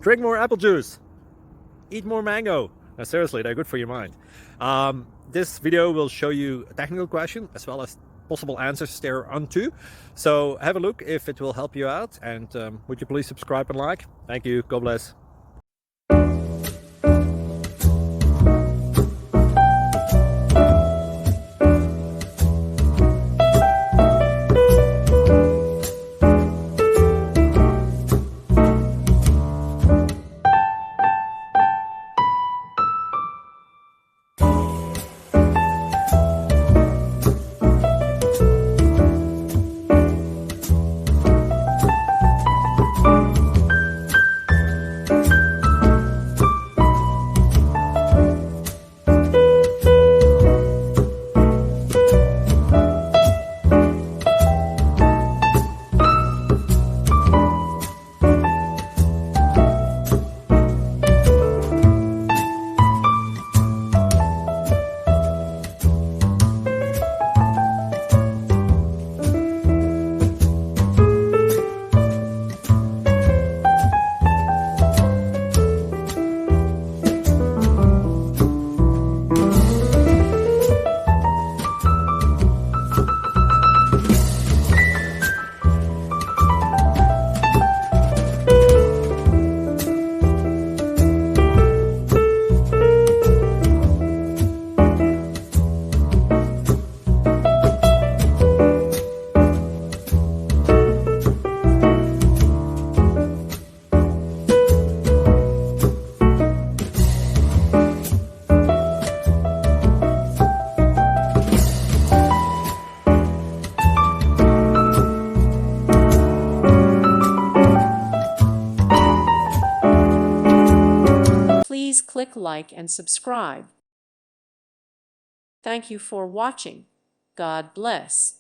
Drink more apple juice. Eat more mango. No, seriously, they're good for your mind. This video will show you a technical question as well as possible answers thereunto. So have a look if it will help you out, and would you please subscribe and like? Thank you. God bless. Please click like and subscribe. Thank you for watching. God bless.